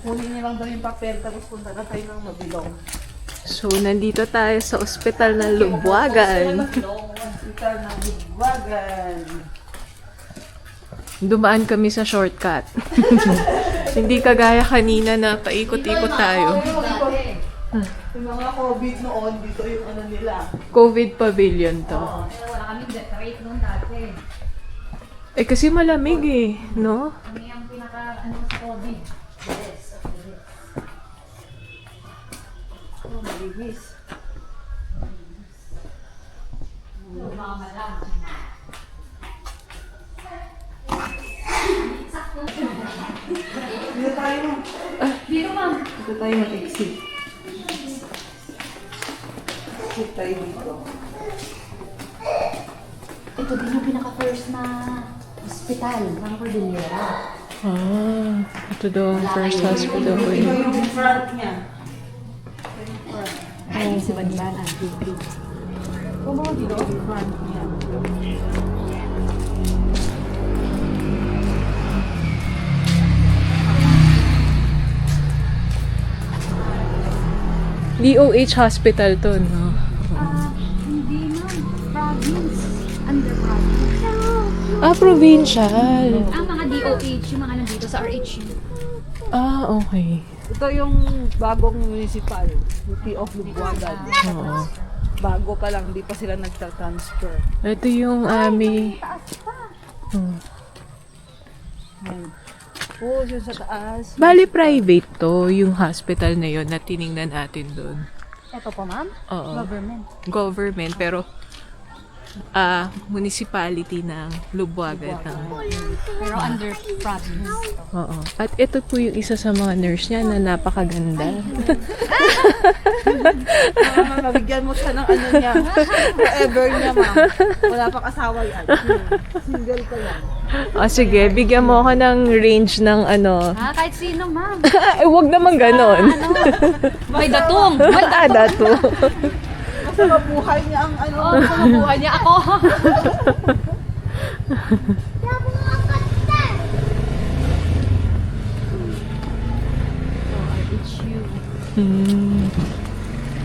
Kunin nilang daw yung papel, tapos punta na tayo ng Mabilong. So, nandito tayo sa ospital ng Lubwagan. Hospital ng Lubwagan. Dumaan kami sa shortcut. Hindi kagaya kanina na paikot-ikot tayo. Yung mga COVID noon, dito yung ano nila. COVID pavilion to. Wala kaming death rate noon dati. Eh kasi malamig eh, no? Kami ang pinaka, ano sa COVID. Yes. Oh, malinis. Mga madam. Dito tayo. Dito ma'am. Dito tayo mag-exit. Exit tayo dito. Ito din yung pinaka-first na hospital ng Cordillera. Ah, ito daw ang first hospital ko Ito yun. yung front niya. Ay, si Banbana. Kung mo dito, yung front niya. DOH hospital to, no? Hindi ma'am. Province. Under province. Ah, provincial. Ang mga DOH, yung mga nandito sa RHU. Ah, okay. Ito yung bagong municipal, UP of Lubwagan. Oo. Bago pa lang, hindi pa sila nagta-transfer. Ito yung ami. Hmm. Oo, yun sa taas. Bali private to, yung hospital na yon na tiningnan natin doon. Ito po ma'am? Oo. Government. Government, pero municipality ng Lubwagan. Pero under province. Oo. At ito po yung isa sa mga nurse niya na napakaganda. Mabigyan mo siya ng ano niya. Forever niya, ma'am. Wala pang asawa yan. Single pa yan. O sige, bigyan mo ako ng range ng ano. Kahit sino ma'am. Eh, wag naman ganon. May datong. Dato. Basta mabuhay niya ang ano. Oo, kumubuhay niya ako. RHU.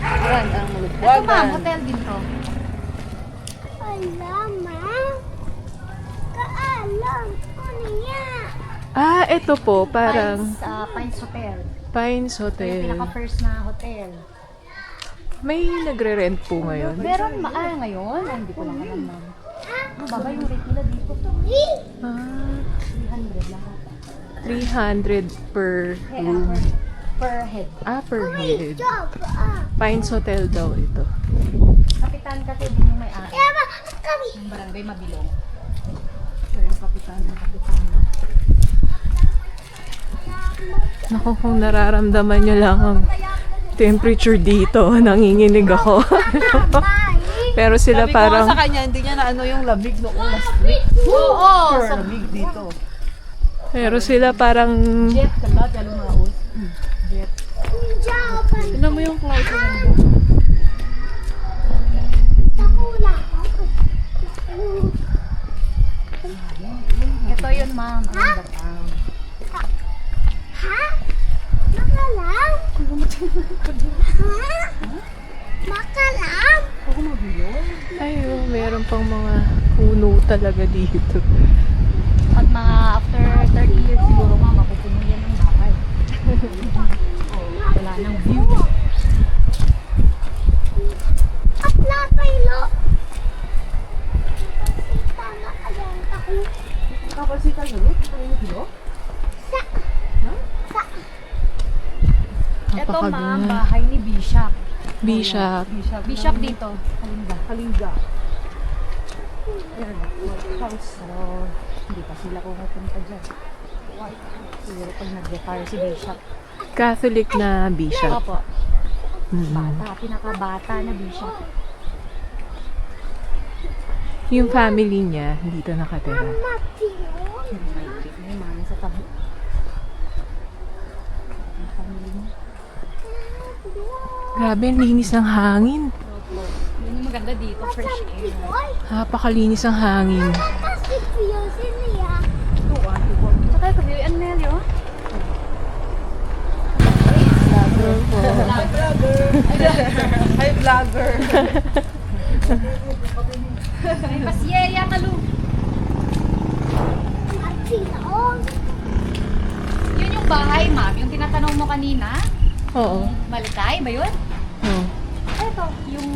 Yan, ang Ito Lubwagan. ma'am, hotel din to. Ah, ito po, parang Pines Hotel. Pines Ito yung Hotel. pinaka-first na hotel. May nagre-rent po ngayon. Meron ngayon? Ay, hindi ko lang alam ma'am. Baba yung rate nila dito. Ah, 300 lahat. 300 per room. Per head. Ah, per head. Pines Hotel daw ito. Kapitan kasi din yung may-ari. Yung barangay Mabilong. Siya yung kapitan. Naku, kung nararamdaman nyo lang ang temperature dito, nanginginig ako. Pero sila Sabi ko nga parang, sa kanya, hindi niya na ano yung lamig noong last week. Oo! Super lamig dito. pero sila parang, Jet, kala, kalo maus. Jet. Tignan mo yung cloud ko lang. Ito yun ma'am. Ang datang. ayun, meron pang mga puno talaga dito. At mga after 30 years siguro ma'am, mapupuno yan ng bahay. Wala nang view. Kapasitan ulit? Ito yung kilo? Ito ma'am, Napakaganda. bahay ni Bishop. Bishop. Bishop dito. Kalinga. Kalinga. Ayan, White House. Pero hindi pa sila pumunta dyan. White House. Siguro pag nag-retire si Bishop. Catholic na bishop. Opo. Mm. Bata, pinaka-bata na Bishop. Yung family niya, dito nakatira. May mga sa tabi. Ang family niya. Grabe, ang linis ng hangin. Yun yung maganda dito, fresh air. Napakalinis ang hangin. Saka ito, yung Anmelio. vlogger. May pasyeya ka, Lu. Yun yung bahay, ma'am. Yung tinatanong mo kanina. Oo. Malikay ba yun? Oo. Ito, yung...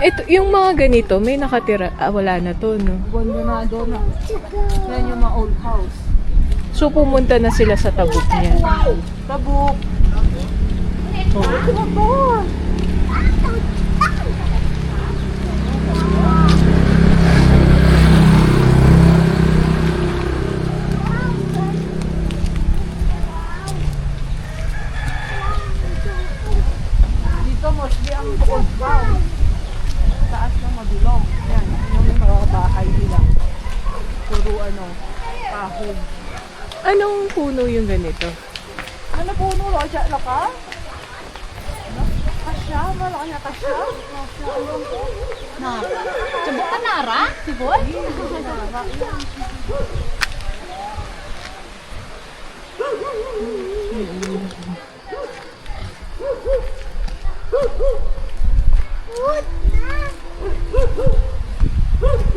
Ito, yung mga ganito, may nakatira. Wala na to, no? Abandonado na. Yan yung mga old house. So, pumunta na sila sa tabuk niya. Tabuk. Dito mostly ang old house. Taas ng mabilong. Yan, yung mga bahay nila. Puro kahoy. Anong puno yung ganito? Ano po no? Roja laka? Kasya? Malaki na kasya? Kasya, alam ko. Na, Cebu ka nara? Sibol?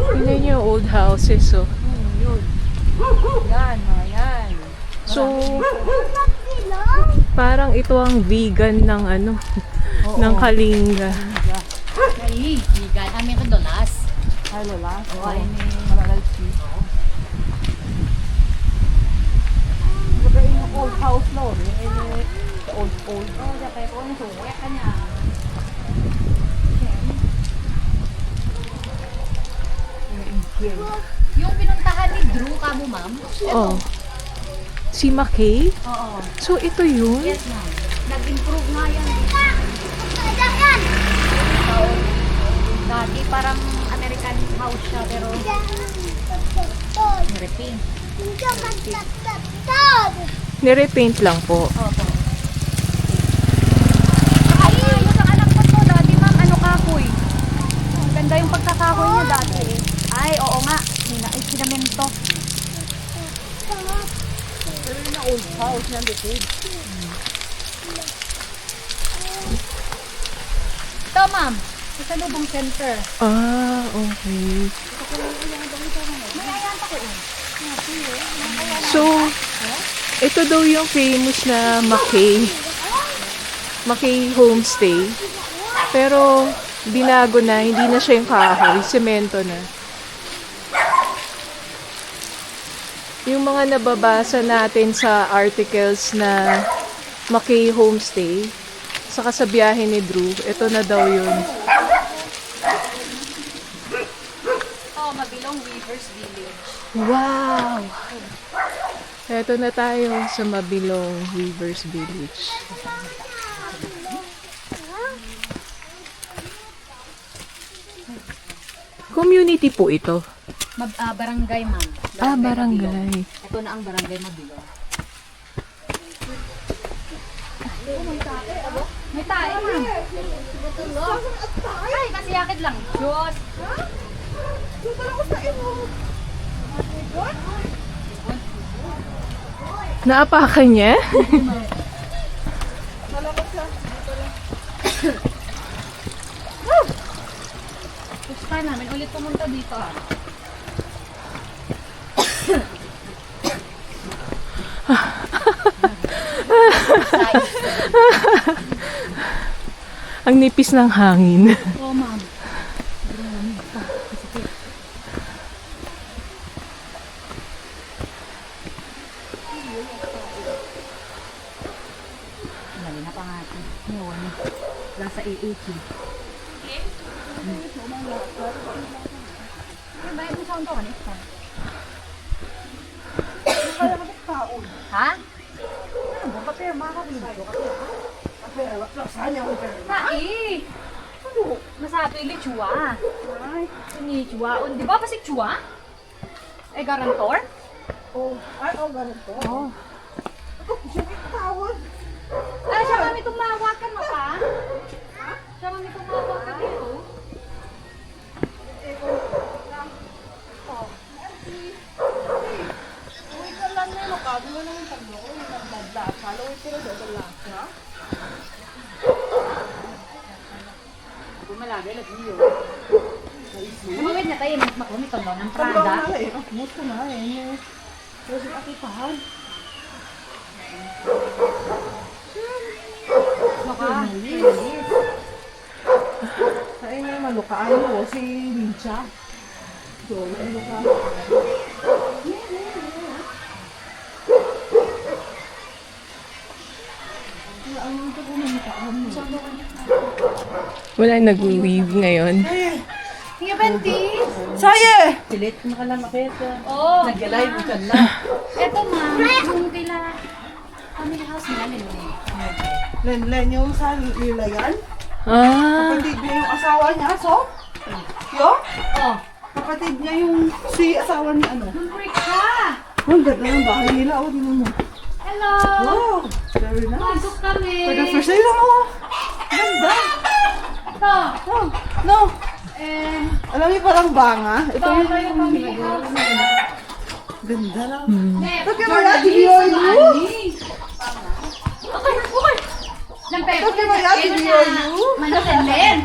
Tingnan niyo yung old houses, oh. Yun. Yan, mga yan. So, parang ito ang vegan ng ng Kalinga. Ay, bigan. Amin ko dolas. Ay, lola. Oo. Ay, ni Malalchi. Diba yung old house no? Old. Oh, dapat ko na suwe ka niya. Yung pinuntahan ni Drew ka mo, ma'am? Oh. Si McKay? Oo. So, ito yun? Yes, ma'am. Nag-improve nga yan. Dati parang American house siya, pero European. Nirepaint lang po. Opo. Ay, yung sa anak ko to, dati ma'am, kahoy. Ang ganda yung pagkakahoy niya dati. Ay, oo nga. Sinamento. Pero yun ang old house niya, likid. Ito, ma'am. Sa Lubong Center. Ah, okay. May ayan pa ko eh. So, ito daw yung famous na McKay Homestay. Pero, binago na. Hindi na siya yung kahoy. Semento na. Yung mga nababasa natin sa articles na McKay Homestay, saka sa biyahe ni Drew, ito na daw yun. Oh, Mabilong Weavers Village. Wow! Ito na tayo sa Mabilong Weavers Village. Community po ito. Barangay, ma'am. Barangay. Mabilong. Ito na ang Barangay Mabilong. May tae, ma'am. Ay, kasi yakit lang. Diyos. Naapakan niya? Gusto namin ulit pumunta dito, ah. Ang nipis ng hangin. Oo, ma'am. Dali na pa nga ito. Ngayon, nasa AAT. Bayad mo sa unto, ano ito? Ha? Nai! Masabi li chua. Ini chua. Di ba pasik chua? Eh, garantor? Ganito. Oo. Siya may tawag. Ay, siya kami tumawakan mo pa? Siya kami tumawakan dito. Uy, ka lang na, makagawa naman taglo ko, yung nagladla. Kala ko pero doon lang siya. Umawit na tayo, makumit ang ng Prada. Musto na eh. Pero si Akipahan. Sa inyo malukaan mo, si Lincha. So, malukaan. Wala nag-weave ngayon. Hiya, Benti. Saye! Pilit mo ka lang makita. Oo. Nag-live mo dyan na. Eto, ma'am. Yung kila family house nila, Lenlen. Len yung sa Lilayan. Ah, Kapatid niya yung asawa niya, so? Yo? Oh. Kapatid niya yung si asawa ni ano. Yung break ka. Ang ganda ng bahay nila. O, di mo. Hello. Wow! Very nice. Pasok kami. For the first time lang ako. Ganda. Ito. Oh, no. Eh, Alam niyo parang banga. Ito ito yung yung family house. ganda lang. Eh, Look at my video. Okay, okay. Lampe, Ito yung mga video. Manatelen.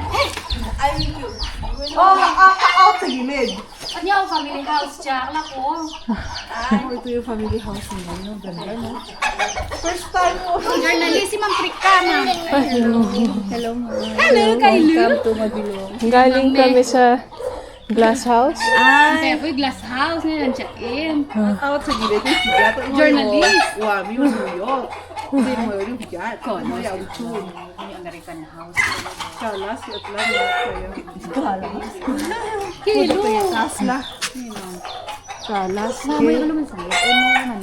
Oh, out sa gilid. At niya family house, Jack. Lako. Oh, ito yung family house nila. No? Ganda, no? First time mo. Journalist, si Ma'am Prika, ma'am. Hello, Hello, Kailu. Welcome to Mabilong. galing kami sa glass house. Ante, po glass house na nandiyan. Out sa gilid yung higat. Journalist. Wami yung New York. Hindi mo yung higat. Ano yung tune. Yung American house. Kalas, at lang. Kalas. Kilo. Kasla. Kalas. Mama, yung naman sa'yo. Eh, mga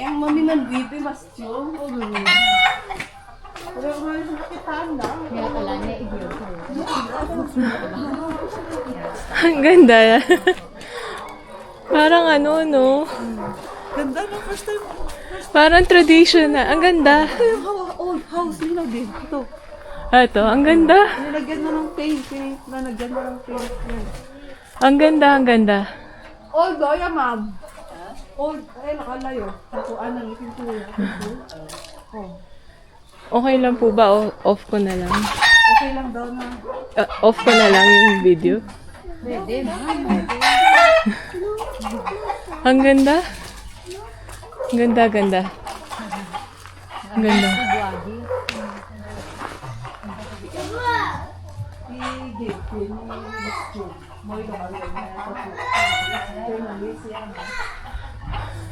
Ang mami ng bibi, mas yung. Pero kung may nakitaan na. Kaya pala niya, i-view ko. Ang ganda. Parang ano, no? Ganda no, first time. Parang traditional. Ang ganda. Ito yung old house nila din. Ito. Ito, ang ganda. Nilagyan na ng paint. Nilagyan na ng paint. Yan. Ang ganda, ang ganda. Old doya, ma'am. Old. Ay, nakalayo. Tapuan ng pintura. Oh. Okay lang po ba? Off ko na lang. Okay lang daw na. Off ko na lang yung video. Pwede, ma'am. Ang ganda. Ang ganda, ganda. Ang ganda.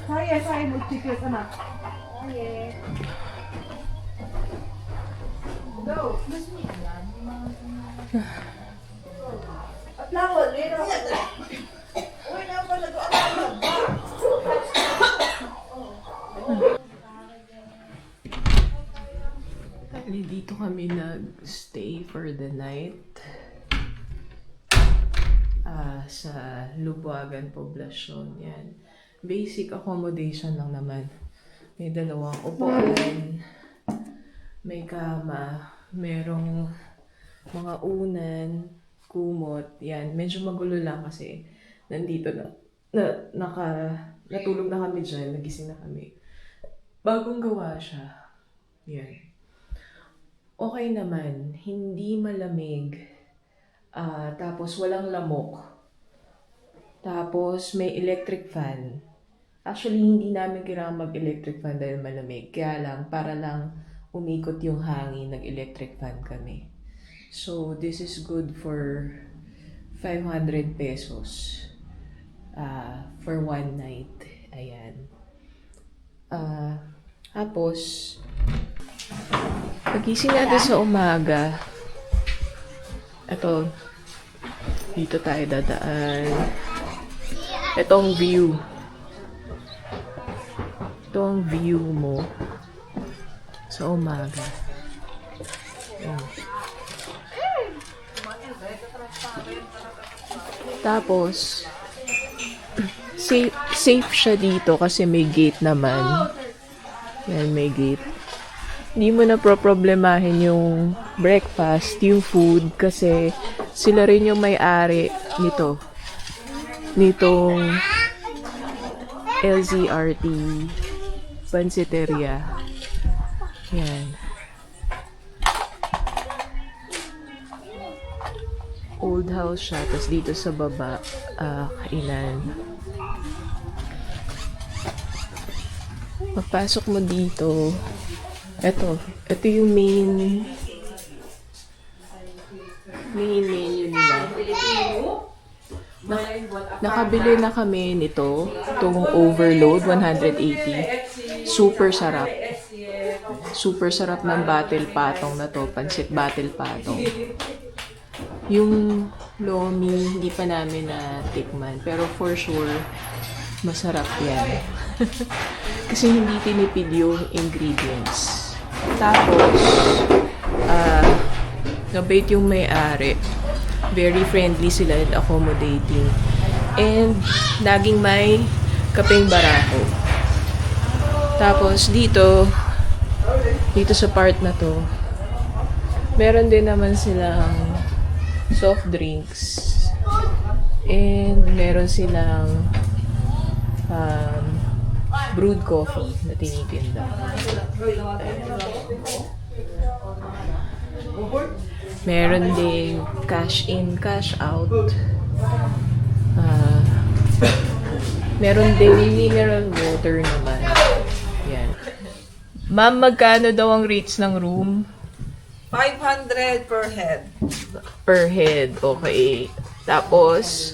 Saya, saya mag-ticket, anak. Go. At lang, wala na. Uy, na pa na doon. Dito kami nag-stay for the night sa Lubuagan Poblacion. Yan. Basic accommodation lang naman. May dalawang upuan, may kama, merong mga unan, kumot. Yan. Medyo magulo lang kasi nandito natulog na kami dyan, nagising na kami. Bagong gawa siya. Yan. Okay naman, hindi malamig, tapos walang lamok, tapos may electric fan. Actually, hindi namin kailangan mag-electric fan dahil malamig, kaya lang, para lang umikot yung hangin, nag-electric fan kami. So, this is good for 500 pesos for one night. Ayan. Tapos, pagising natin sa umaga, ito, dito tayo dadaan. Ito ang view. Ito ang view mo sa umaga. Ayan. Tapos, safe siya dito kasi may gate naman. Yan, may gate. Hindi mo na problemahin yung breakfast, yung food, kasi sila rin yung may-ari nito. Nitong LZRT Pansiteria. Yan. Old house siya. Tapos dito sa baba, kainan. Pagpasok mo dito, ito yung main menu nila. Nakabili na kami nito, itong overload, 180. Super sarap. Super sarap ng battle patong na to, pansit battle patong. Yung lomi, hindi pa namin na tikman, pero for sure, masarap yan. Kasi hindi tinipid yung ingredients. Tapos, nabait yung may-ari. Very friendly sila and accommodating. And, laging may kapeng barako. Tapos, dito sa part na to, meron din naman silang soft drinks. And, meron silang brewed coffee na tinitinda. Meron ding cash in, cash out. Meron ding mineral water naman. Yan. Ma'am, magkano daw ang rates ng room? 500 per head. Per head, okay. Tapos,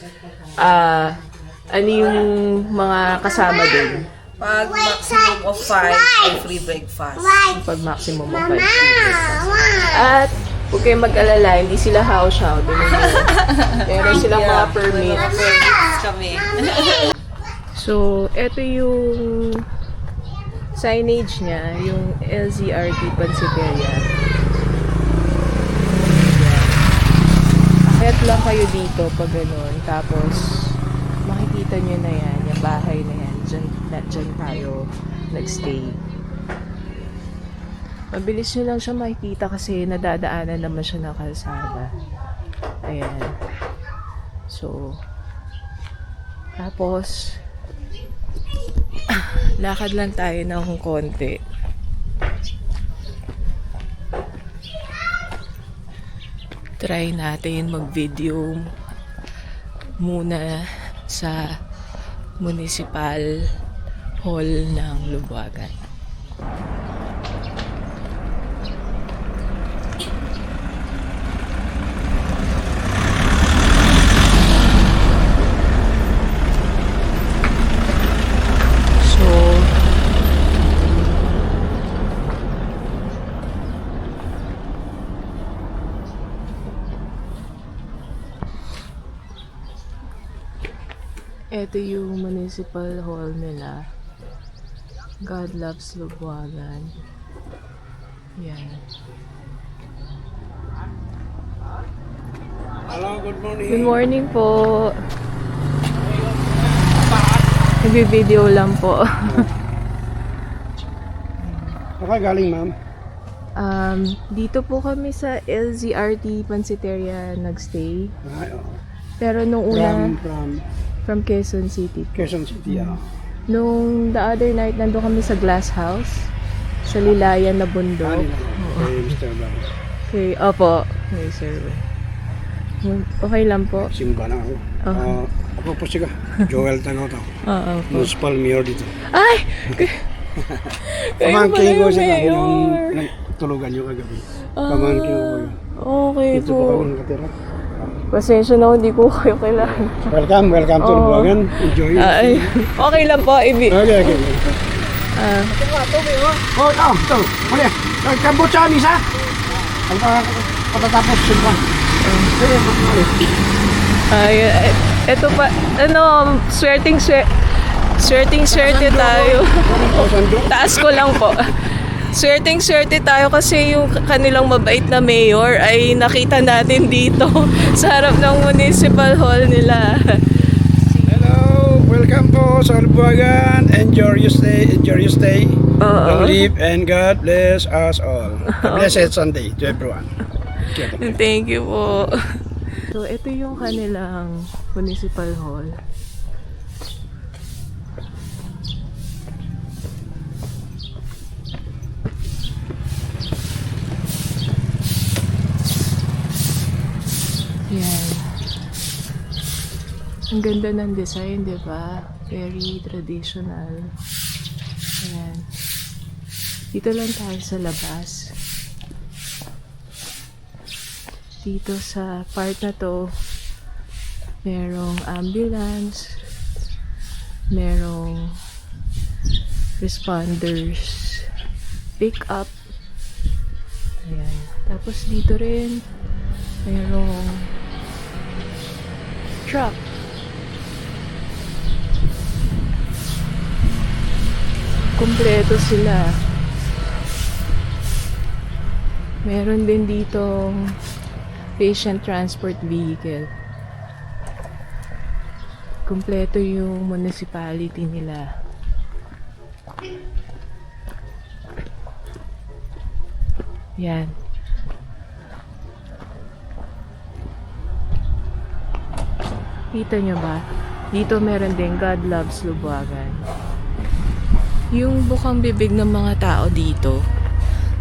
ano yung mga kasama din? Pag maximum of 5, may free breakfast. Pag maximum of 5 At, huwag kayong mag-alala, hindi sila house-out. Meron silang mga permit. Kami. So, ito yung signage niya, yung LZRT Pansiteria. Akyat lang kayo dito pag ganun. Tapos, makikita nyo na yan, yung bahay na yan. Diyan tayo nagstay. Mabilis nyo lang siya makikita kasi nadadaanan naman siya ng kalsada. Ayan. So, tapos, lakad lang tayo ng konti. Try natin mag-video muna sa Municipal Hall ng Lubuagan. Ito yung municipal hall nila. God loves Lubuagan. Yan. Hello, good morning. Good morning po. Nag-video lang po. Okay, galing ma'am. Dito po kami sa LZRT Pansiteria nagstay. Ay, oh. Pero nung una, From from Quezon City. Quezon City, Nung the other night, nandun kami sa Glass House. Sa Lilayan na bundok. Okay, Mr. Brown. Okay, opo. Okay, sir. Okay lang po. Simba na ako. Ako po siya. Joel Tangaw to. Oo po. Municipal Mayor dito. Ay! Kayo pala Pamangkin ko yung siya mayor. yung nagtulugan yung kagabi. Pamangkin ko yun. Okay Dito po. po ako nakatira. Pasensya na, hindi ko kayo kailangan. Welcome to Lubuagan. Enjoy. Ay, okay lang po. Okay. Oh, ito. Muli. Kambocha, Misa. Ang patatapos simpan. Ay, eto pa, swerte tayo. Taas ko lang po. Swerte tayo kasi yung kanilang mabait na mayor ay nakita natin dito sa harap ng municipal hall nila. Hello, welcome po sa Lubuagan. Enjoy your stay. Long live and God bless us all. A blessed Sunday to everyone. Thank you po. So, ito yung kanilang municipal hall. Yan. Ang ganda ng design, di ba? Very traditional. Ayan. Dito lang tayo sa labas. Dito sa part na to, merong ambulance, merong responders, pick up. Ayan. Tapos dito rin, merong truck. Kumpleto sila. Meron din ditong patient transport vehicle. Kumpleto yung municipality nila. Yan. Kita nyo ba? Dito meron din God Loves Lubuagan. Yung bukang bibig ng mga tao dito,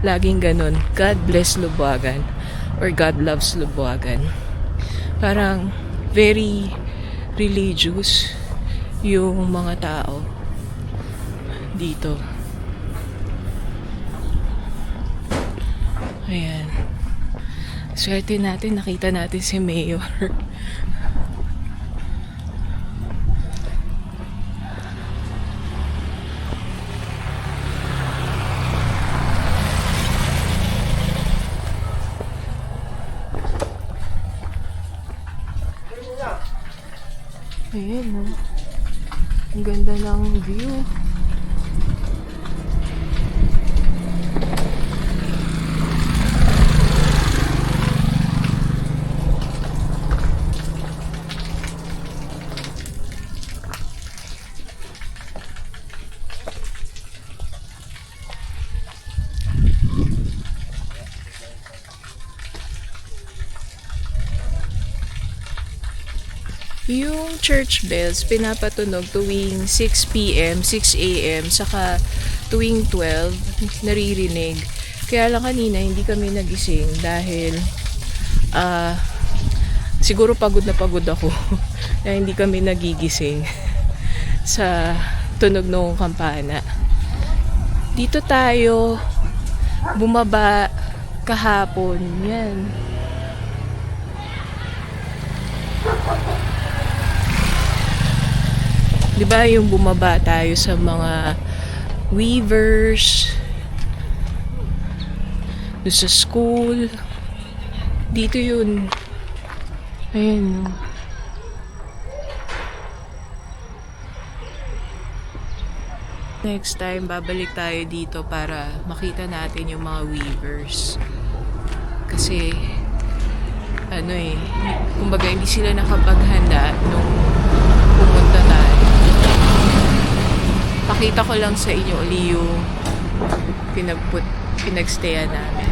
laging ganun, God bless Lubuagan or God loves Lubuagan. Parang very religious yung mga tao dito. Ayan. Swerte natin, nakita natin si Mayor. Ayan, no? Ang ganda ng view. Yung church bells, pinapatunog tuwing 6 p.m., 6 a.m., saka tuwing 12, naririnig. Kaya lang kanina, hindi kami nagising dahil siguro pagod na pagod ako na hindi kami nagigising sa tunog ng kampana. Dito tayo bumaba kahapon. Yan. Diba yung bumaba tayo sa mga weavers, doon sa school, dito yun. Ayan. Next time, babalik tayo dito para makita natin yung mga weavers. Kasi, kumbaga hindi sila nakapaghanda nung pumunta tayo. Pakita ko lang sa inyo uli yung pinagstayan namin.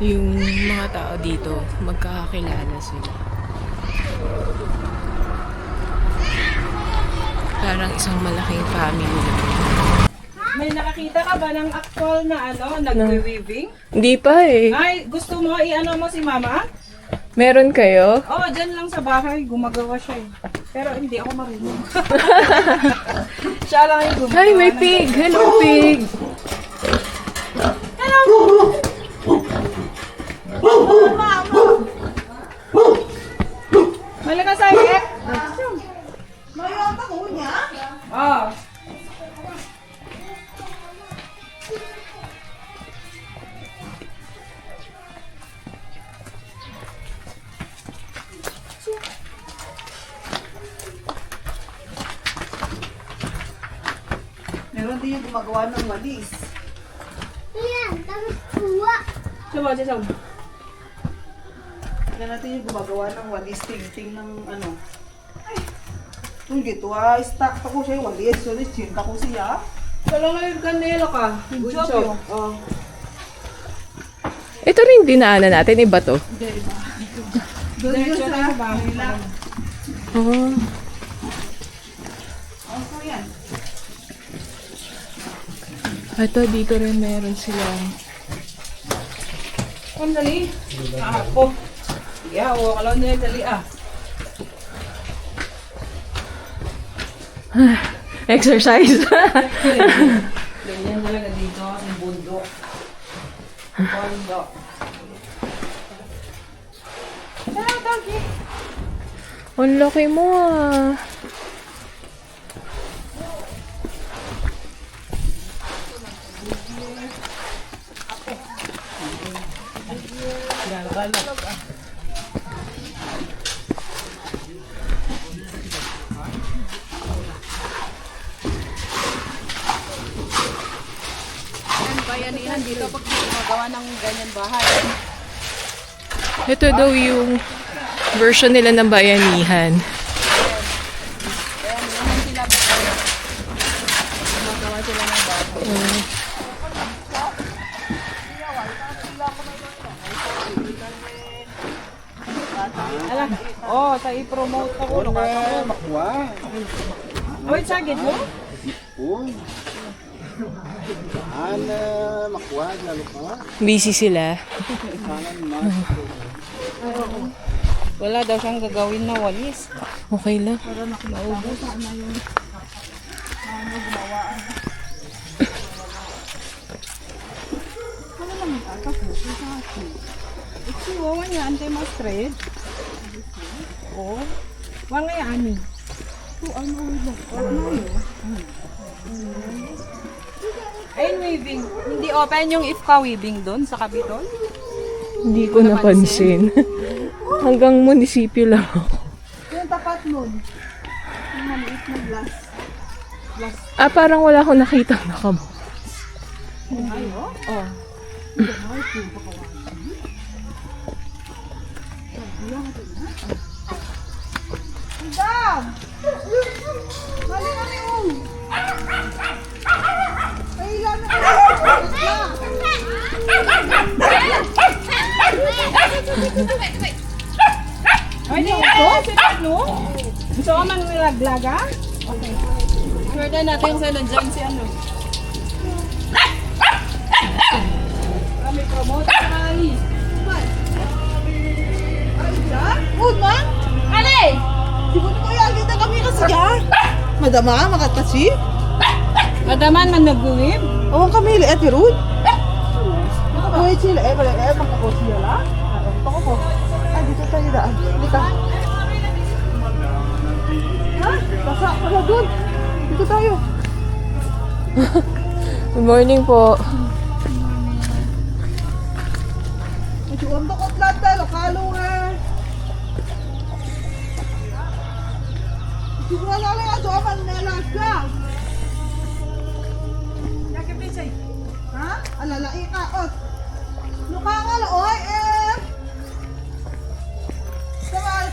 Yung mga tao dito, magkakakilala sila. Parang isang malaking family. May nakakita ka ba ng actual na nagwe-weaving? Hindi pa eh. Ay, gusto mo mo si mama? Meron kayo? Oo, dyan lang sa bahay. Gumagawa siya eh. Pero hindi ako marunong. Siya lang yung gumagawa. Hi, may pig! Hello, pig! Malika sa ikit. Mayroon pa ko niya? Oo. Meron din yung gumagawa ng walis. Yan, tapos kuha. Sabaw. Yan natin yung gumagawa ng walis. Ting ng Yung gito stock ko siya yung walis. So, cinta ko siya. Kala nga yung kanela ka. Good job. Oh. Ito rin dinaanan natin. Iba to. Hindi ba? Doon yun sa bahay lang. Oh. Opo yan. Ito, dito rin meron silang Ang dali. Ako. Yeah, o kalaw niya dali exercise. Ganyan talaga dito sa bundok. Bundok. Hello, doggy. Ang laki mo ah. Bayanihan dito pag gumagawa ng ganyan bahay. Ito daw yung version nila ng bayanihan. Gumagawa sila ng bahay. Oh, sa i-promote ako. Makwa. Wait, sagid mo? Uy. Ana, makwa, lalo ka. Busy sila. Wala daw siyang gagawin na walis. Okay lang. Wawa niya, antay mas trade. Oh. Wala nga ani. Ayun, weaving. Hindi open yung Ifka weaving doon sa Capitol? Hindi ko napansin. Hanggang munisipyo lang ako. Yung tapat nun. Yung maliit na glass. Ah, parang wala akong nakita nakamo. Dam! Mali kami Ay, lami Ay, di ito? No? Gusto ka man nilaglaga? Okay. Sure na natin yung sa nandiyan si ano. Kami promote kami. Ay, dyan? Good, man? Ale! Siguro ko yung kita kami kasi dyan. Madama, makatasi? Madaman man nag-uwib? Oo, kami liat yung road. Nakapawit sila eh, wala eh, makapawit sila lang. Ito ko. Ay, dito tayo daan. Dito. Ha? Basa pala doon. Dito tayo. Good morning po. Medyo untuk at lahat tayo, lokalo nga. Siguro na lang ato aman na laga. Yakip din siya. Ha? Alalai ka, ot. Luka nga la, oy, eh. Samal.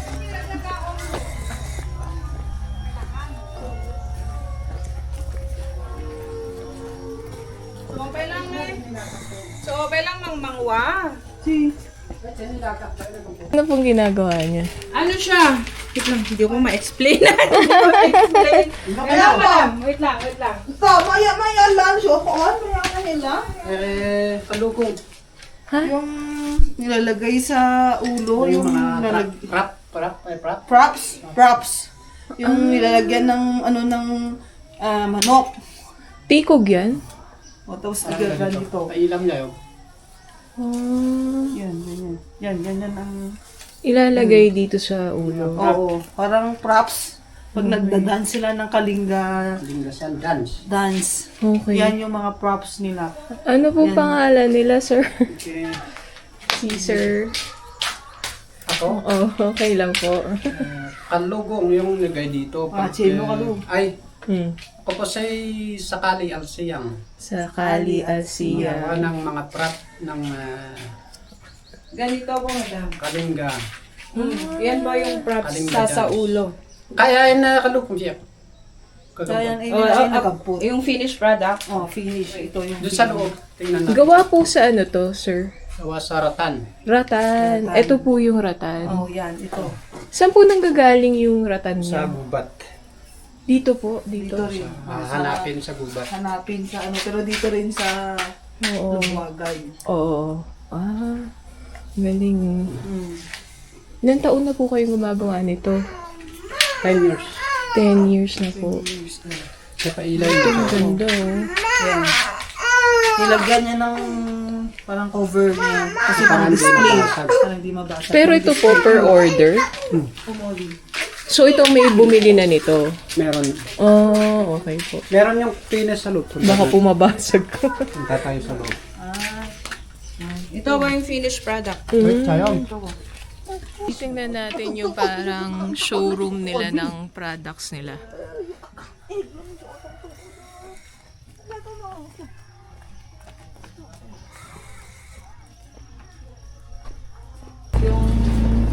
So, okay lang eh. So, okay lang mang mangwa. Si. Ano pong ginagawa niya? Ano siya? Wait lang, hindi ko ma-explain. Hindi ko ma-explain. Wait lang. Ito, maya lang. So, koon, maya lang. Palukong. Yung nilalagay sa ulo, yung nilalagay. Props. Yung nilalagyan ng, ng manok. Tikog yan? O, tapos igagan dito. Pailam niya yun. Yan ang... Ilalagay dito sa ulo. Oo, parang props. Pag nagda-dance sila ng kalinga Linggasan dance. dance. Okay. Yan yung mga props nila. Ano po pangalan nila, sir? Okay. Si sir. Ako? Oh, okay lang po. Kalugong yung nagay dito. Chino Kalugong. Ay, Hmm. ako po say sakali alsiyang. Sa Kali Asia. Gawa ng mga prop ng Ganito po, madam. kalingga. Yan ba yung props Kalinga sa dance. ulo? Kaya ay nakalugong siya. Kaya yung finished product. Oh, finish. Ito yung Doon sa loob. Tingnan natin. Gawa po sa ano to, sir? Gawa sa Ratan. Ratan. Ito po yung ratan. Oh, yan, ito. Saan po nanggagaling yung ratan Sa niya? gubat. Dito po, dito. Dito rin. Hanapin sa gubat. Hanapin sa ano, pero dito rin sa Oo. Lubuagan. Oo. Galing. Ilang taon na po kayong gumagawa nito? 10 years. 10 years na po. Sa pailaw Ito, ito. ang ganda oh. Yan. Nilagyan niya ng parang cover niya. Kasi parang display. Parang hindi mabasa. Pero ito po per order. So ito may bumili na nito. Meron. Oh, okay po. Meron yung pinis sa loob. Baka po mabasag ko. Punta tayo sa loob. Ito ba yung finished product? Wait, sayang. Tingnan natin yung parang showroom nila ng products nila. Yung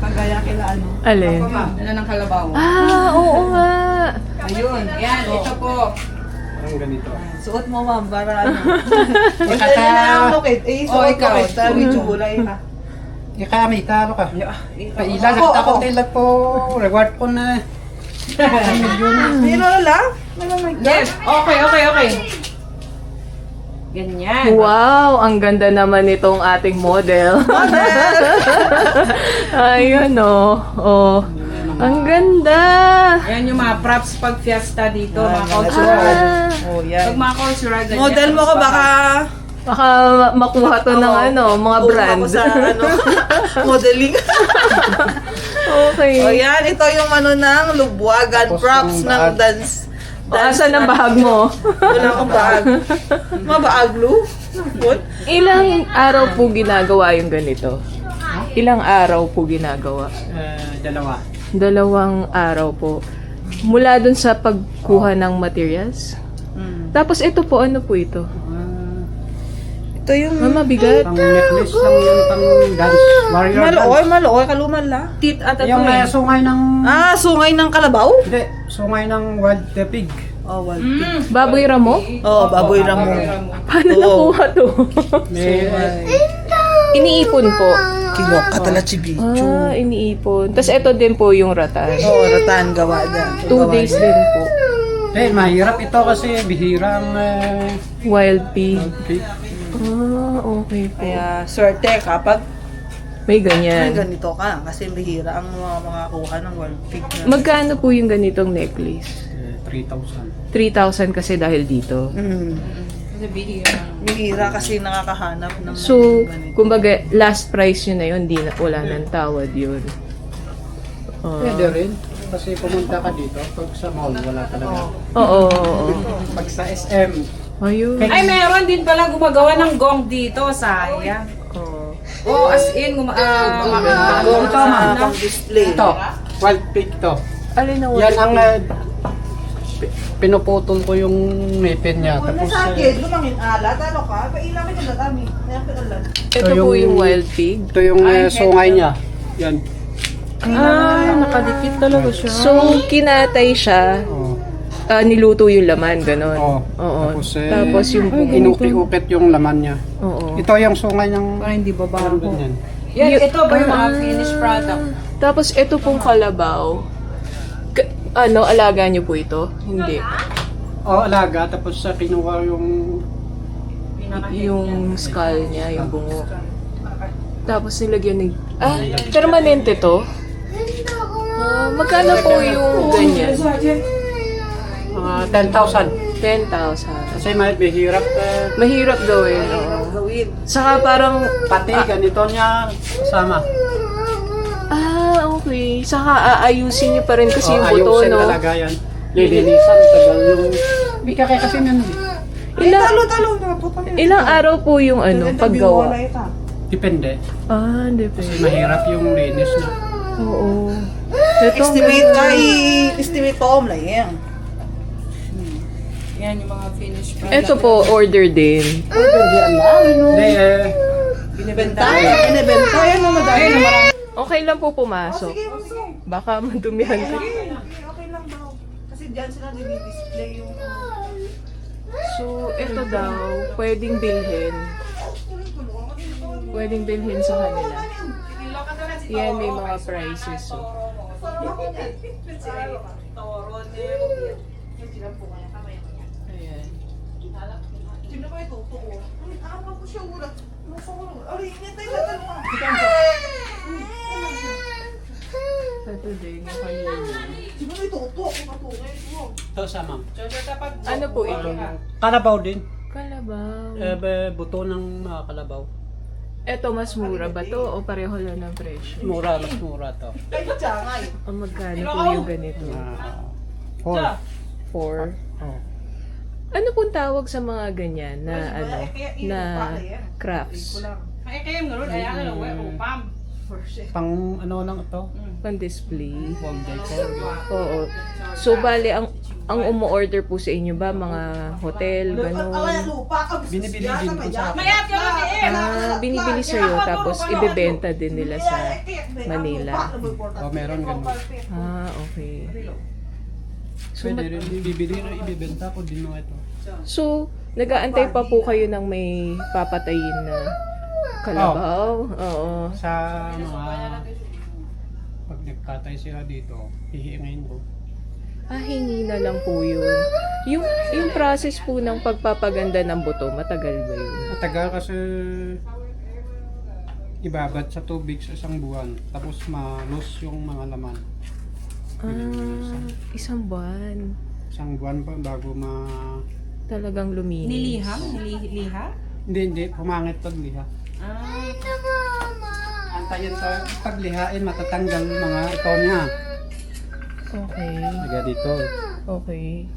kagaya kila ano. Alin? Ano ng kalabaw. Oo nga. Ayun. Yan, ito po. Parang ganito. Suot mo ma'am para ano. Ikata. Dali na ang lokit. Suot ikaw. mo. Sabi chulay ka. Kami, taro ka. Paila, Ako, nagtakot ako. nila po. Reward ko na. Pero lang? Yes. Okay. Ganyan. Wow, ang ganda naman nitong ating model. Ayun oh. Oh. Ang ganda. Yan yung mga props pag fiesta dito, mga cultural. Oh, Pag yan. mga cultural, ganyan. Model mo ko baka Baka makuha to ng ano, mga brand. Ako sa ano, modeling. Okay. O yan, ito yung ano ng Lubuagan Tapos props yung ng bag. dance. Asan ang bahag mo? Wala akong bag. Mabaaglo? What? Ilang araw po ginagawa yung ganito? Ilang araw po ginagawa? Dalawa. 2 araw po. Mula dun sa pagkuha ng materials? Tapos ito po, ano po ito? Ito yung Mabigat? Pang necklace lang yun, pang dance. Warrior dance. malooy, kaluman la. Tit at Yung sungay ng... Ah, sungay ng kalabaw? Hindi, sungay ng wild pig. Oh, wild pig. Baboy ramo? Oh, baboy ramo. Paano Oo. nakuha to? May, Iniipon po. Kilo, katalachibicho. Iniipon. Tapos ito din po yung ratan. Oh, ratan gawa na. 2 days din po. mahirap ito kasi bihirang Wild pig. pig. Okay po. Kaya, swerte kapag May may ganyan. ganito ka. Kasi bihira ang mga kuha ng wild pig na. Magkano po yung ganitong necklace? 3,000. 3,000 kasi dahil dito. Kasi bihira. Bihira kasi nakakahanap ng So, ganito. kumbaga, last price yun na yun, wala nang tawad yun. Pwede rin. Kasi pumunta ka dito, pag sa mall, wala talaga. Oo. Pag sa SM, Ayun. Ay, meron din pala gumagawa ng gong dito, sayang. Oo. Oh, as in, Gong gumagawa sa pang display. ito, wild pig to. Alin na Yan ang pinuputol ko yung ngipin niya. Wala Tapos, sa akin, lumangin alat, ano ka? Pailamin nila kami. Ito po yung wild pig. ito yung sungay niya. Yan. Nakadikit talaga siya. So, kinatay siya, Oh. niluto yung laman, ganon. Oo. Oo. Tapos, Tapos yung inuki-ukit yung laman niya. Oo. Ito yung sungay ng... Para hindi babaho. Ganyan. Yan, ito ba yung mga finished product? Tapos ito pong kalabaw. Alaga niyo po ito? Hindi. Alaga. Tapos kinuha yung... Yung skull niya, yung bungo. Tapos nilagyan ng... permanente to? Magkano po yung ganyan? 10,000. 10,000. Kasi mahirap Mahirap gawin, oo. Gawin. Saka parang... pati ganito niya kasama. Okay. Saka aayusin niyo pa rin kasi yung buto, Ayusin no? talaga yan. Lilinisan, tagal yung... Bika kaya kasi nun. Talo na po. Ilang araw po yung paggawa? Depende. Depende. Kasi mahirap yung linis niya. Oo. Estimate pa om lang yan. Yan yung mga finished product. Ito po, order din. Hindi Binibenta. Binibenta. Yan mo madami. Okay lang po pumasok. Baka madumihan ka. Okay lang daw. Kasi diyan sila nag-display yung... So, ito daw, pwedeng bilhin. pwedeng bilhin sa kanila. Yan, may mga prices. So. Ayan. Sino ba ito? Ano ko siya wala? Ay, ingatay na dalawa. Ito din, yung kanina. Sino ba ito? Ito sa ma'am. Ano po ito? Kalabaw din. Kalabaw. Buto ng mga kalabaw. Ito, mas mura ba to o pareho lang ng presyo? Mura, mas mura to. Ay, tsangay. O magkano po yung ganito? 4. 4. Oh. Ano pong tawag sa mga ganyan na na crafts? Ay, kayo nga ron, ay ano, upam. Pang ano lang ito? Pan-display? Home decor. Oo. So, bale, ang umu-order po sa inyo ba? Mga hotel, gano'n? Binibili din ko sa akin. Binibili sa'yo, tapos ibebenta din nila sa Manila. Meron ganun. Okay. So, Pwede rin bibili rin, ibibenta ko din mo ito. So, nag-aantay pa po kayo ng may papatayin na kalabaw? Oo. Sa mga pag nagkatay sila dito, hihingin ko. Hingi na lang po yun. Yung process po ng pagpapaganda ng buto, matagal ba yun? Matagal kasi ibabad sa tubig sa isang buwan, tapos malus yung mga laman. Isang buwan. Isang buwan pa bago Talagang luminis. Niliham? Niliha? Hindi, pumangit pag liha. Antayin sa paglihain, matatanggal mga ito niya. Okay. Naga dito. Okay.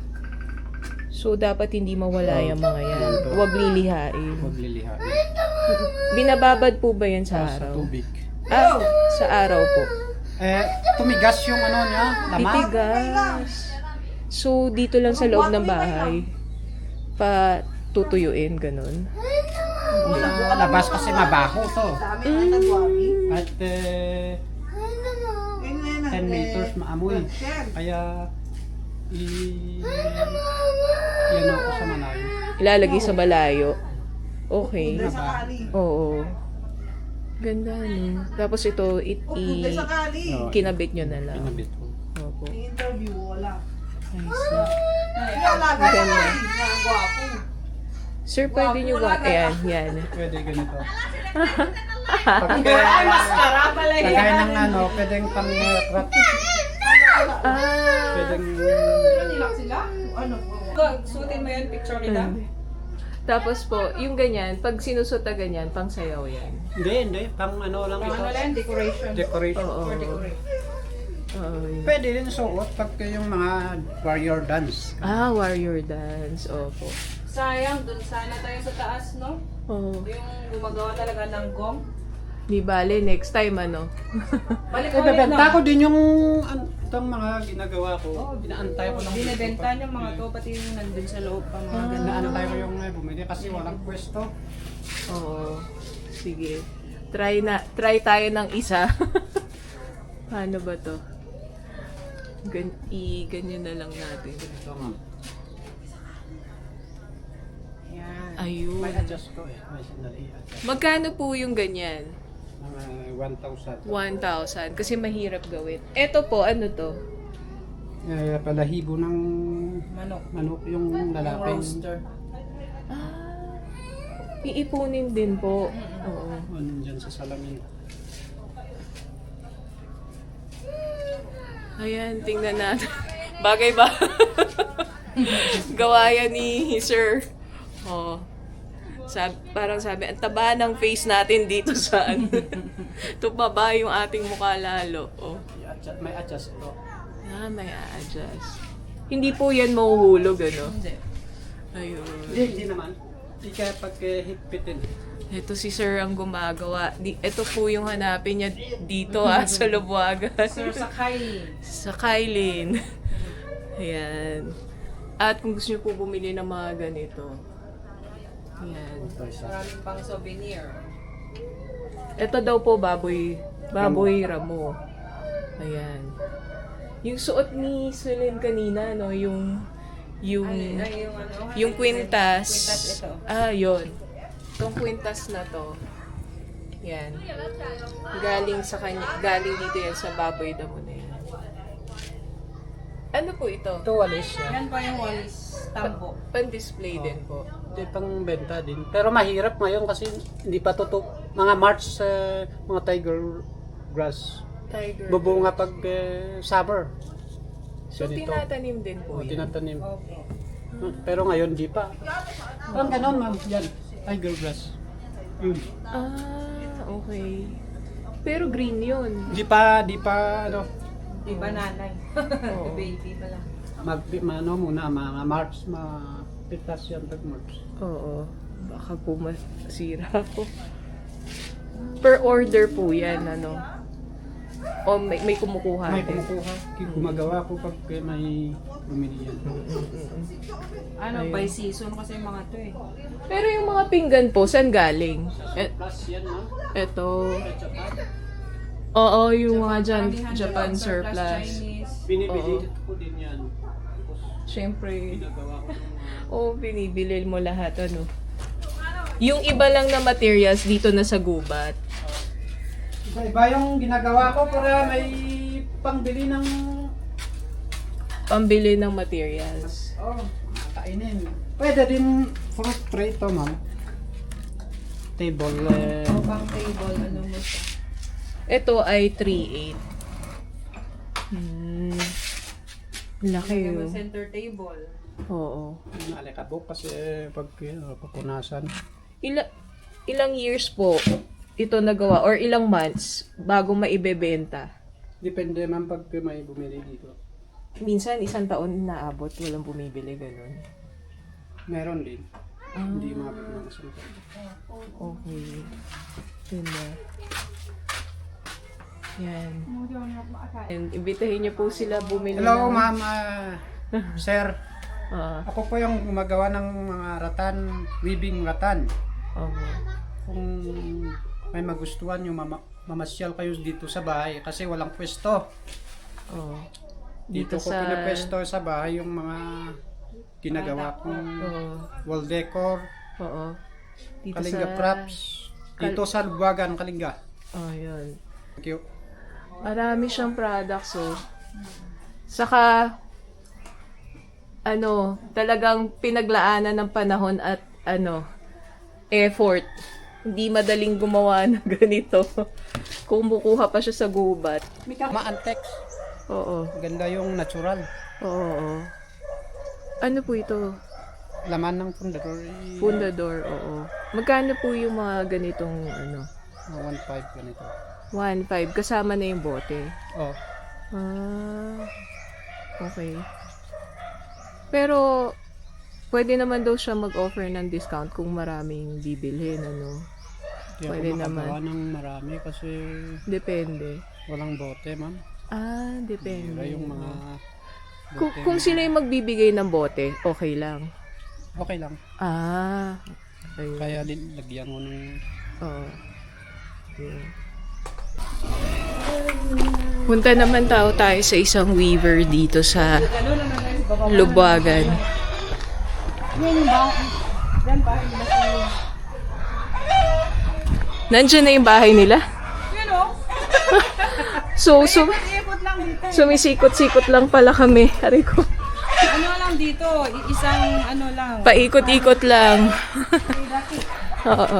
So, dapat hindi mawala yung mga yan. Huwag lilihain. Huwag lilihain. Binababad po ba yan sa Sa araw? tubig. Sa araw po. Tumigas yung ano niya, laman. Titigas. So, dito lang sa loob ng bahay. Tutuyuin, ganun. Labas kasi mabaho to. At 10 meters maamoy. Kaya yan ako sa malayo. Ilalagay sa malayo. Okay. Mabaho. Oo. Ganda, no? Tapos ito, Oo, kinabit nyo na lang. Pinabit ko. Opo. Interview, wala. I see. Ganda. Sir, pwede nyo ba? Ayan, yan. Pwede ganito. Ay, mascara pala yan. Kagaya ng ano, pwedeng pang-wrap. Pwedeng Nilak sila? Ano? Suotin mo yan, picture kita. Tapos po, yung ganyan, pag sinusot na ganyan, pang sayaw yan. Hindi. Pang ano lang ito. Ano lang, decoration. Decoration. Oo. For decoration. Yun. Pwede rin suot pag yung mga warrior dance. Warrior dance. Opo. Sayang, dun sana tayo sa taas, no? Oo. Yung gumagawa talaga ng gong. Di bale, next time ano? Balik ko ulit, Ibebenta no? ko din yung itong mga ginagawa ko. Binaantay ko lang. Binibenta niyo mga to, pati yung nandun sa loob pa mga ganun. Binaantay ko yung bumili kasi walang pwesto. Oo. Sige. Try tayo ng isa. Paano ba to? Ganyan na lang natin. Ito nga. Yan. Ayun. May adjust ko eh. May sandali adjust. Magkano po yung ganyan? Mga 1,000. 1,000. Kasi mahirap gawin. Ito po, ano to? Palahibo ng Manok. yung Yung lalaping. roaster. Iipunin din po. Oo. Ano dyan sa salamin. Ayan, tingnan natin. Bagay ba? Gawa yan ni Sir. Oh. Parang sabi, ang taba ng face natin dito sa ano. Tumaba yung ating mukha lalo. Oh. May adjust to. May a-adjust. Hindi po yan mahuhulog, ano? Hindi. Ayun. Hindi naman. Hindi kaya pag higpitin. Ito si Sir ang gumagawa. Ito po yung hanapin niya dito sa Lubuagan. Sir, sa Kylie. Sa Kailin. Ayan. At kung gusto niyo po bumili ng mga ganito. Ayan. Maraming pang souvenir. Ito daw po baboy ramo. Ayan. Yung suot ni Celine kanina, no, yung Yung kwintas. Kwintas ito. Yun. Itong kwintas na to. Yan. Galing sa kanya, galing dito yan sa baboy damo na yan. Ano po ito? Ito walis yan. Yan pa yung walis tambo. Pan-display din po. Hindi pang benta din. Pero mahirap ngayon kasi hindi pa tutok. Mga March, mga tiger grass. Tiger. Bubunga pag summer. So, tinatanim din po yan. Tinatanim. Pero ngayon di pa. Parang ganon ma'am. Yan. Tiger grass. Yun. Ah, okay. Pero green yun. Di pa, ano, Di ba nanay? Oo. Baby pa lang. muna, mga March, pitas yan pag March. Oo. Baka po masira ako. Per order po yan, ano? O may kumukuha May din? kumukuha. Gumagawa ko pag may bumili yan. Ano, by season kasi yung mga to eh. Pero yung mga pinggan po, saan galing? Plus yan ma'am. Eto. Oo, yung mga Karamihan Japan doon, surplus. Chinese. Binibili ko din yan. Siyempre. Ginagawa ko ng Oo, binibili mo lahat, ano? Yung iba lang na materials dito na sa gubat. iba yung ginagawa ko para may pangbili ng Pambili ng materials. kainin. Pwede din fruit tray to ma'am. Table. Pang table, ano mo siya. Ito ay 3.8. Laki Yung yun. center table. Oo. Alikabok kasi pag papunasan. Ilang years po ito nagawa or ilang months bago maibebenta? Depende ma'am pag may bumili dito. Minsan isang taon naabot, walang bumibili, ganun. Meron din. Hindi mabot ng isang taon. Okay. Ganda. Yan. And imbitahin niyo po sila bumili Hello ng... ma'am, sir. Ah, Ako po yung gumagawa ng mga ratan, weaving ratan. okay. Kung may magustuhan nyo, mamasyal kayo dito sa bahay kasi walang pwesto. Oh. Dito ko pinapwesto sa bahay yung mga ginagawa kong Oo. wall decor, Oo. Dito kalinga props. Dito sa Lubuagan, Kalinga. Oh, yun. Thank you. Marami siyang products, oh. Saka, talagang pinaglaanan ng panahon at, effort. Hindi madaling gumawa ng ganito. Kumukuha pa siya sa gubat. Ma-antex. Oo. Ganda yung natural. Oo. Ano po ito? Laman ng pundador. Fundador, oo. Magkano po yung mga ganitong, 1.5 ganito. 1.5 kasama na yung bote? Oh. Ah, okay. Pero, pwede naman daw siya mag-offer ng discount kung maraming bibilhin, Hindi Pwede ako makagawa naman. ng marami kasi Depende. walang bote, ma'am. Ah, depende. Hira yung mga Kung sila yung magbibigay ng bote, okay lang. okay lang. Ah, ayun. Kaya din lagyan ko ng Oo. Yun. Punta naman tayo sa isang weaver dito sa Lubuagan. Nandiyan na yung bahay nila? So, Ikot lang dito. sumisikot-sikot lang pala kami. Ari ko. Ano lang dito, isang ano lang. Paikot-ikot lang. Oo.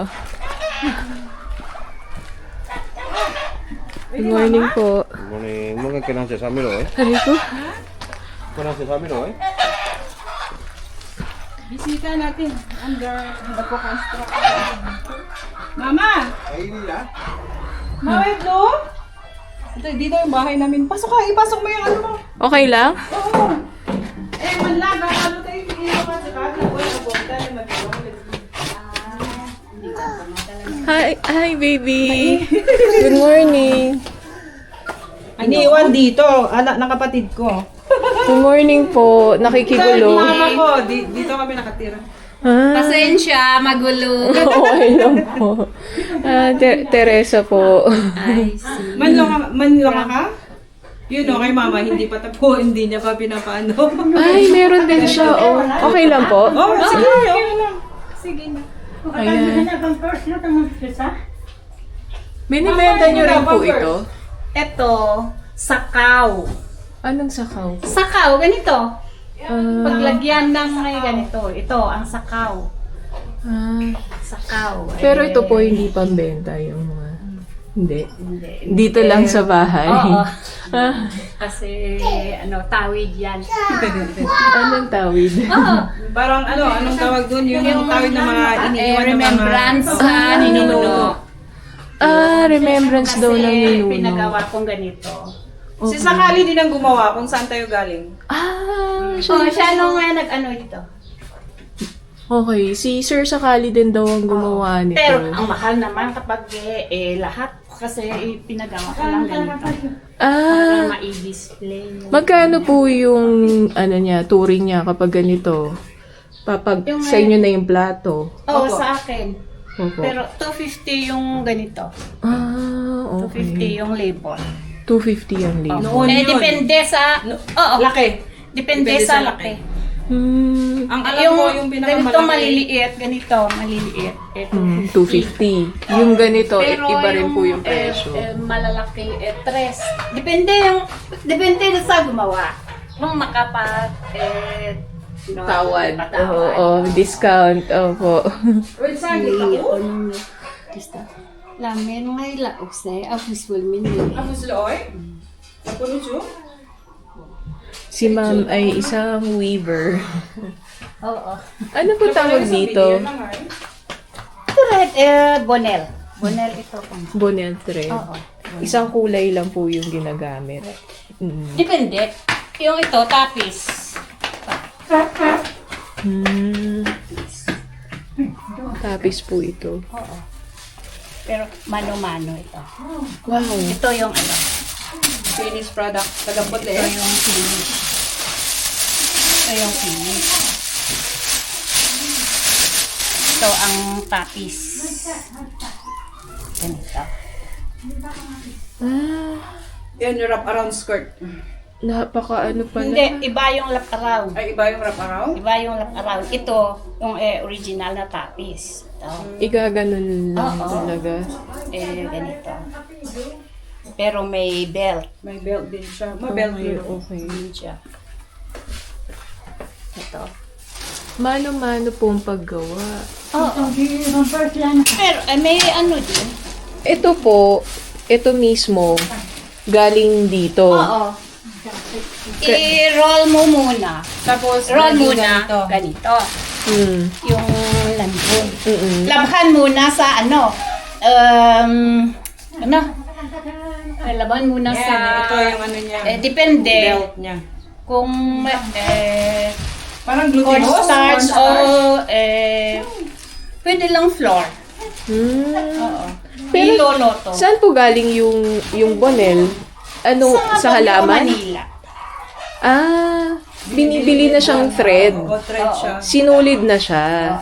Good morning po. morning. Mo kan kenang sa amin oy. Ari ko. Kenang sa amin oy. Bisita natin under the construction. Mama! Ay nila. Mama, ito? Dito yung bahay namin. Pasok ka, ipasok mo yung ano mo. Okay lang? Oo. Manlaga, ano tayo hindi mo kasi kahit na wala na buwan tayo mag-iwan. Hi baby. Good morning. Iniwan dito, anak ng kapatid ko. Good morning po. Nakikigulo. Mama ko, dito kami nakatira. Ah, Pasensya, magulo. okay lang po. Teresa po. Manlonga ka? Yun o, kay mama, hindi pa tapo, hindi niya pa pinapaano. Ay, meron din siya. Oh. Okay lang po? Oh, sige, okay lang. Sige na. Ayan. Binibenta nyo rin po ito? Ito, sakaw. Anong sakaw? Sakaw, ganito. Ah, Paglagyan ng may ganito. Ito, ang sakaw. ah. Sakaw. Pero Eh, ito po hindi pambenta yung mga... Hindi. Hindi. Dito lang sa bahay. Oo. Ah, Kasi, tawid yan. anong tawid? Parang anong tawag doon? Yung tawid ng mga iniiwan ng mga... Remembrance sa ninuno. Remembrance daw ng ninuno. Pinagawa kong ganito. Si Sakali din ang gumawa kung saan tayo galing. Siya nung nag-ano dito. Okay, si Sir Sakali din daw ang gumawa nito. Pero ang mahal naman kapag lahat kasi pinagawa ko lang ganito. Para ma-i-display. Magkano po yung touring niya kapag ganito? Papag Yung, sa inyo na yung plato. Oo, sa akin. Opo. Pero 250 yung ganito. Okay. 250 yung label. 250 ang label. Noon yun. Depende sa... Oo. Laki. Depende sa laki. Ang alam ko yung ganito pinakamalaki. maliliit, ganito maliliit. Ito. 250. Yung ganito, Pero iba rin po yung eh, presyo. malalaki, 3. Depende sa gumawa. Kung makapag, Tawad. Oo, discount. Opo. Lamin ngay laok say, apus wal min. Tapos looy? Puno siya? Si ma'am ay isang weaver. Oo. Ano po tawag dito? Ito red, bonel. Bonel ito. Bonnet thread. Oo. Isang kulay lang po yung ginagamit. Depende. Yung ito, tapis. Tapis po ito. Oo. Pero mano-mano ito. Wow. Ito yung Finished product. Tagampot ito le. yung finish. Ito yung finish. Ito ang tapis. Ganito. Yan yung wrap around skirt. Napaka ano pala. Hindi, iba yung lap around. Ay, iba yung wrap around? Iba yung lap around. Ito, yung original na tapis. Ito. Igaganon lang Oo. talaga. Ganito. Pero may belt. May belt din siya. May belt din. Okay. Yun siya. Ito. Mano-mano po ang paggawa. Oo. Pero may ano din. Ito po, ito mismo, galing dito. Oo. I-roll mo muna. Tapos, Roll medyo muna. ganito. Ganito. Mm. Yung lambon. Mm-mm. Labhan muna sa ano. Laban muna Yan, sa... ito yung ano niya. Depende. Belt niya. Kung Parang glutinous. cornstarch o pwede lang flour. Oo. Pero, Iloloto. saan po galing yung bonel? Ano, sa halaman? Manila. Binibili na siyang thread. O, thread siya. Sinulid na siya.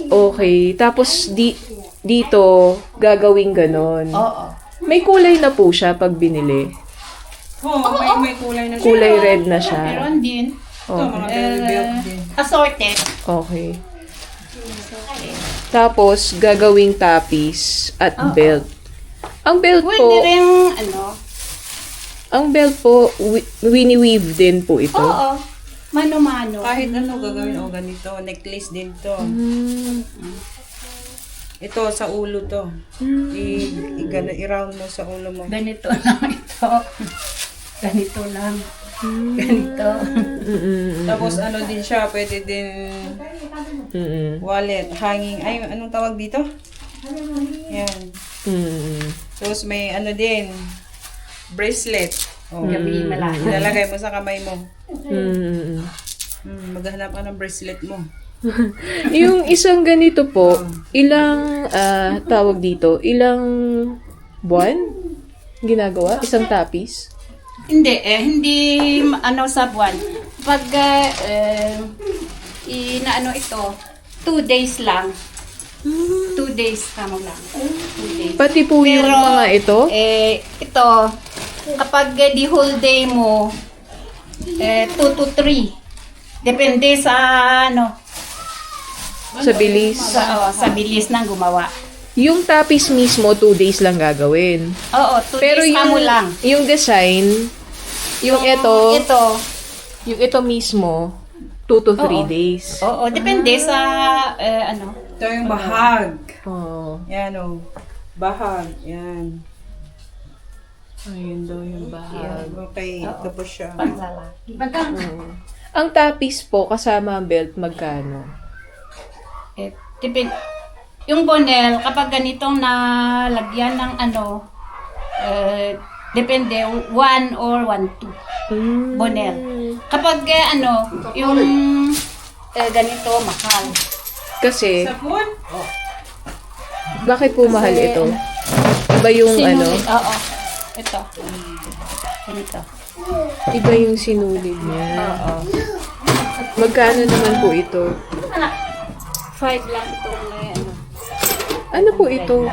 Okay. Tapos, dito, gagawing ganon. Oo. May kulay na po siya pag binili. Oo, may kulay na siya. Kulay red na siya. Meron din. Ito, mga belt din. Assorted. Okay. Tapos, gagawing tapis at belt. Ang belt Pwede po, rin, ang belt po, wini-weave din po ito. oo. Mano-mano. Kahit ano gagawin o ganito, necklace din to. Ito sa ulo to. I-round mo sa ulo mo. Ganito lang ito. Ganito lang. Ganito. Tapos ano din siya, pwede din wallet, hanging, ay anong tawag dito? Yan. Tapos may ano din, bracelet. Oh. Gabi malaki. Ilalagay mo sa kamay mo. Maghanap ka ng bracelet mo. Yung isang ganito po, ilang tawag dito, ilang buwan ginagawa? Isang tapis? Hindi, hindi sa buwan. Pag inaano ito, 2 days lang. 2 days kamo lang. 2 days. Pati po yung Pero, mga ito? Ito, kapag the whole day mo, 2 to 3. Depende sa Sa bilis? sa bilis ng gumawa. Yung tapis mismo, 2 days lang gagawin. Oo, 2 Pero days mo lang. yung design, yung ito, Ito, yung ito mismo, 2 to 3 days. oo, depende sa, ano. Ito yung bahag. Oh, Yan o. Bahag. Yan. ayun daw yung bahag. Okay, ito po siya. Panglalaki. Ang tapis po, kasama ang belt, magkano? Depende. Yung bonel, kapag ganitong nalagyan ng ano, depende, 1 or 1-2 bonel. Kapag ano, yung ganito, mahal. Kasi, Sapon? bakit po mahal ito? Iba yung ano? Oo. Ito. Ganito. Iba yung sinulid niya. Magkano naman po ito? 5 lang itong ano. Ano po ito?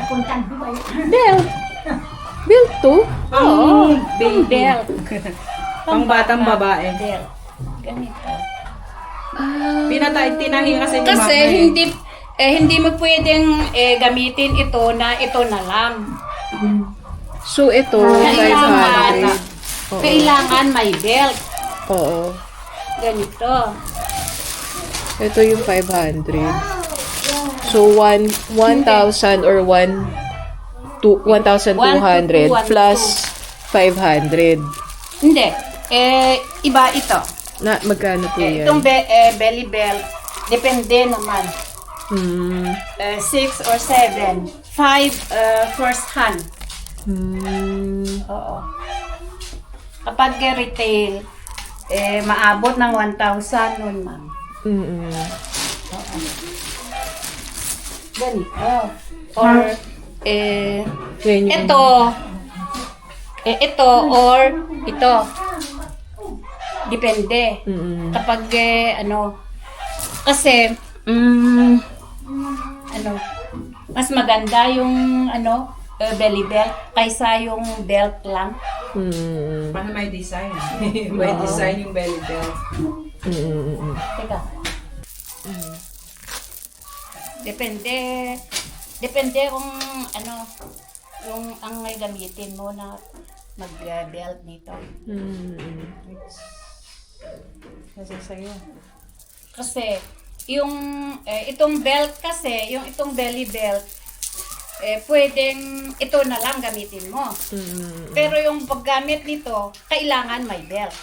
Belt. Belt to? Oo. Belt. Pang batang babae. Belt. Ganito. Tinahi kasi ni Kasi Mama, hindi mo pwedeng gamitin ito na lang. So ito, 500. Kailangan may belt. Oo. Ganito. Ito yung 500. So, 1,000 or 1,200 plus 500. Hindi. Iba ito. Na, magkano po yan? Itong belly belt, depende naman. 6 or 7. 5 first hand. Oo. Kapag retail, maabot ng 1,000 nun, ma'am. Ganito. Or, Yan yung- ito or ito. Depende. Kapag, ano, kasi, ano, mas maganda yung, ano, belly belt kaysa yung belt lang. Paano may design? May design yung belly belt. Teka. Depende kung ano, yung ang may gamitin mo na mag-belt nito. Kasi sa'yo. Kasi, yung, itong belt kasi, yung itong belly belt, pwedeng ito na lang gamitin mo. Pero yung paggamit nito, kailangan may belt.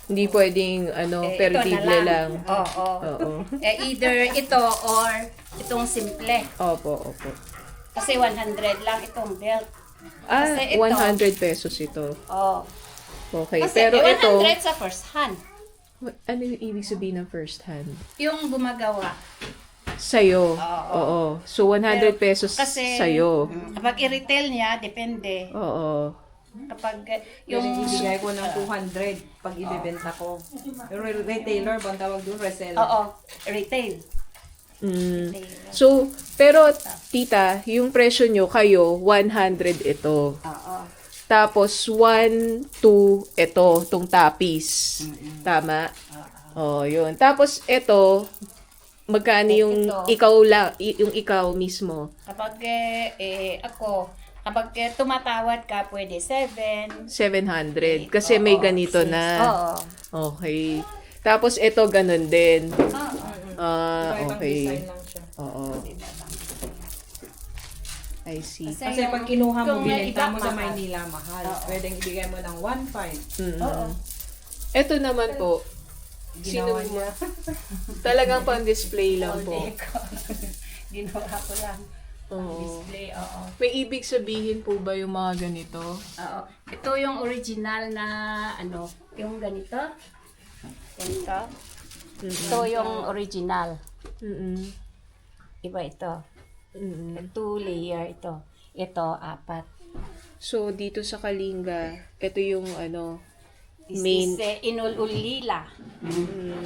Hindi pwedeng, ano, Ito perdible na lang. Oo. Oo. Either ito or itong simple. Opo. Kasi 100 lang itong belt. Ah, Kasi ito- 100 pesos ito. Oh. Okay. Kasi Pero 100 ito, sa first hand. ano yung ibig sabihin ng first hand? Yung gumagawa. Sa'yo. Oo. Oo. So, 100 pesos Kasi sa'yo. kapag i-retail niya, depende. Oo. Kapag Yung yung ibigay ko ng 200 pag ibebenta ko. Pero retailer, bang tawag doon? Reseller. Oo, retail. So, pero tita, yung presyo nyo kayo, 100 ito. Oo. Tapos, 1, 2, ito, tong tapis. Tama? Oh, yun. Tapos, ito, magkano yung Ito. ikaw lang, yung ikaw mismo? Kapag ako, kapag tumatawad ka, pwede 7. 700. Kasi may ganito na. Oo. Okay. Tapos, ito, ganun din. Ah, Iba-ibang okay. design lang siya. Oo. I see. Kasi pag kinuha mo, kung binenta iba, mo sa mahal. Maynila, mahal. Pwedeng ibigay mo ng 1.5. Ito naman po, sino Ginawa niya. talagang pang-display lang po. Ginawa ko lang. Oo. Display, oo. May ibig sabihin po ba yung mga ganito? Oo. Ito yung original na ano, yung ganito. Ganito. Ito yung original. Iba ito. 2 layer ito. Ito, 4. So, dito sa Kalinga, ito yung ano, This main... is inululila.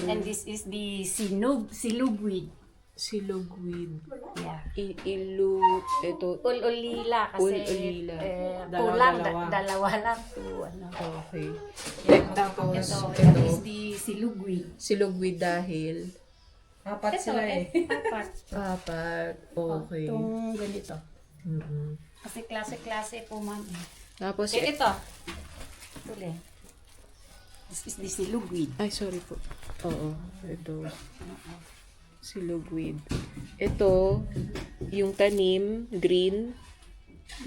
And this is the silugweed. Silugweed. Yeah. Ito. Ululila kasi Ululila. tulang, Dalawa. dalawa lang. Ano. Okay. Ito is the silugweed. Silugweed dahil... Apat Ito, sila eh. apat. Apat. Okay. Itong ganito. Mm-mm. Kasi klase-klase po, ma'am. Tapos, Ito. Ito rin. This is the silugweed. ay, sorry po. Oo, ito. Silugweed. Ito, yung tanim, green.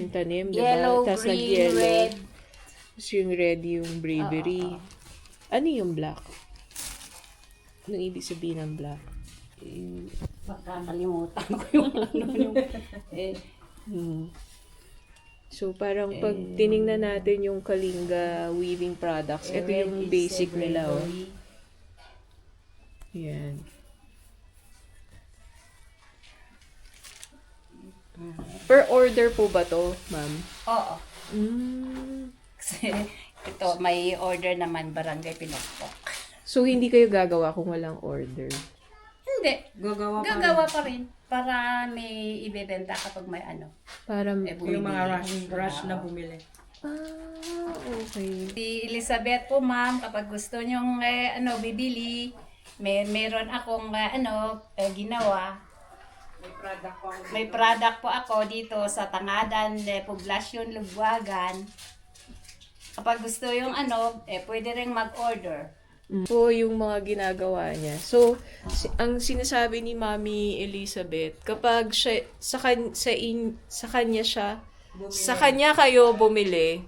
Yung tanim, diba? Yellow, Tapos green, nag-yellow. red. Tapos yung red, yung bravery. Ano yung black? Anong ibig sabihin ng black? Baka kalimutan ko yung ano. So, parang pag tiningnan natin yung Kalinga weaving products, ito yung basic nila, oh. Yan. Per order po ba to, ma'am? Oo. Mm. Kasi ito, may order naman Barangay Pinokpok. So, hindi kayo gagawa kung walang order? Hindi. Gagawa pa. Gagawa pa rin. Para may ibebenta kapag may ano. Para, Yung mga rush na bumili. okay. Si Elizabeth po, ma'am, kapag gusto nyong bibili, meron akong ginawa. May product po ako dito sa Tangadan, Poblacion, Lugwagan. Kapag gusto yung pwede rin mag-order. Po yung mga ginagawa niya. So, ang sinasabi ni Mami Elizabeth, kapag siya, sa kanya kayo bumili,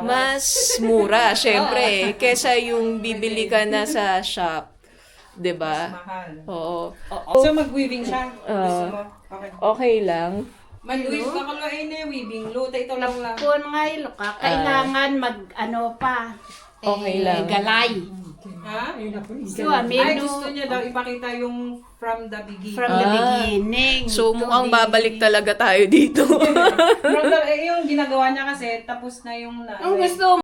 mas mura, syempre, kesa yung bibili ka na sa shop. 'Di ba? Mahal. Oo. So mag-weaving siya? Gusto mo? Okay. Okay lang. Mag-weave ka kalain na yung weaving. Luta ito lang lang. Kung nga iluka, kailangan pa. Okay lang. Galay. Ha? So, Ay, gusto niya daw ipakita yung from the beginning. from the beginning. So, mukhang babalik talaga tayo dito. From the, yung ginagawa niya kasi, tapos na yung Ang gusto